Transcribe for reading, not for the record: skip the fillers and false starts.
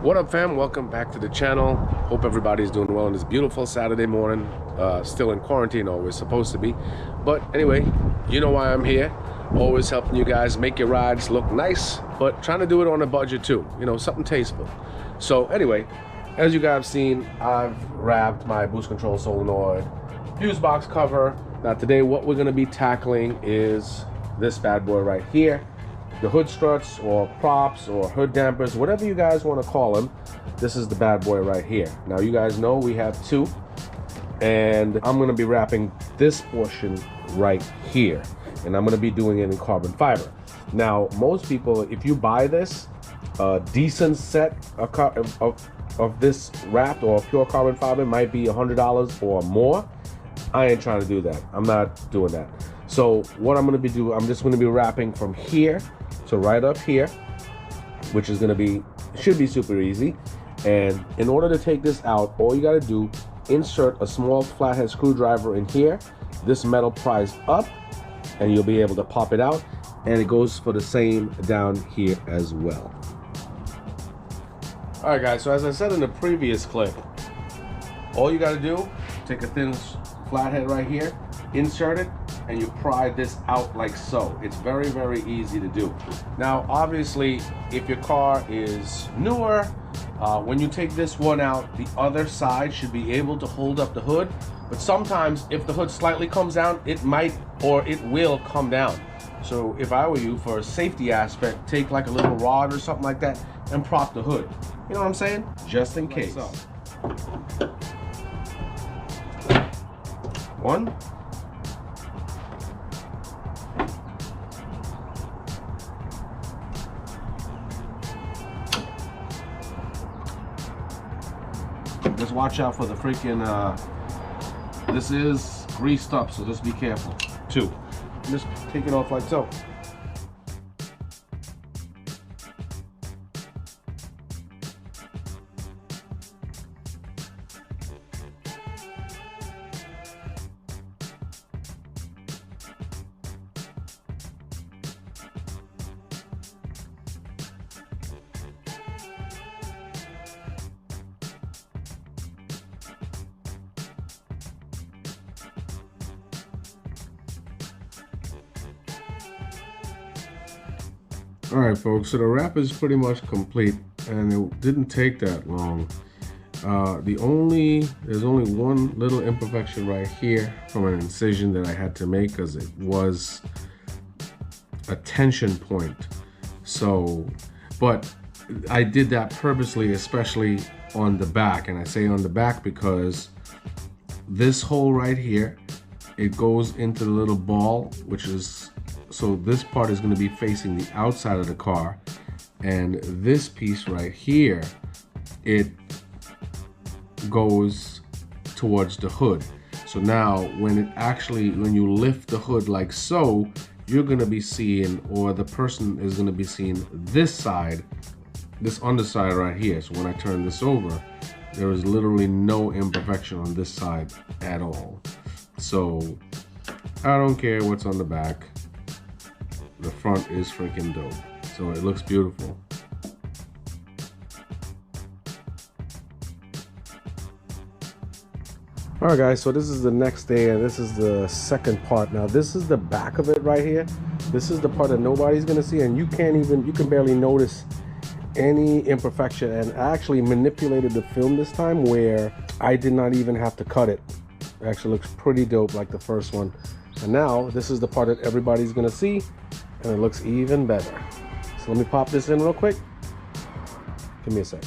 What up, fam? Welcome back to the channel. Hope everybody's doing well on this beautiful Saturday morning. Still in quarantine, always supposed to be, but anyway, you know why I'm here. Always helping you guys make your rides look nice, but trying to do it on a budget too, you know, something tasteful. So anyway, as you guys have seen, I've wrapped my boost control solenoid fuse box cover. Now today what we're going to be tackling is this bad boy right here. The hood struts or props or hood dampers, whatever you guys want to call them. This is the bad boy right here. Now you guys know we have two, and I'm going to be wrapping this portion right here, and I'm going to be doing it in carbon fiber. Now most people, if you buy this decent set of this wrapped or pure carbon fiber, might be $100 or more. I ain't trying to do that. I'm not doing that. So what I'm going to be doing, I'm just going to be wrapping from here to right up here, which is going to be, should be super easy. And in order to take this out, all you got to do, insert a small flathead screwdriver in here, this metal pries up, and you'll be able to pop it out. And it goes for the same down here as well. All right, guys, so as I said in the previous clip, all you got to do, take a thin flathead right here, insert it, and you pry this out like so. It's very, very easy to do. Now, obviously, if your car is newer, when you take this one out, the other side should be able to hold up the hood. But sometimes if the hood slightly comes down, it might or it will come down. So if I were you, for a safety aspect, take like a little rod or something like that and prop the hood. You know what I'm saying? Just in case. One. Just watch out for the freaking, this is greased up, so just be careful. Two. Just take it off like so. All right, folks, so the wrap is pretty much complete, and it didn't take that long. There's only one little imperfection right here from an incision that I had to make because it was a tension point. So, but I did that purposely, especially on the back, and I say on the back because this hole right here, it goes into the little ball, which is, so this part is going to be facing the outside of the car, and this piece right here, it goes towards the hood. So now when you lift the hood like so, you're going to be seeing, or the person is going to be seeing this side, this underside right here. So when I turn this over, there is literally no imperfection on this side at all. So I don't care what's on the back. The front is freaking dope. So it looks beautiful. All right, guys, so this is the next day, and this is the second part. Now this is the back of it right here. This is the part that nobody's gonna see, and you can barely notice any imperfection. And I actually manipulated the film this time where I did not even have to cut it. It actually looks pretty dope like the first one. And now this is the part that everybody's gonna see, and it looks even better. So let me pop this in real quick. Give me a sec.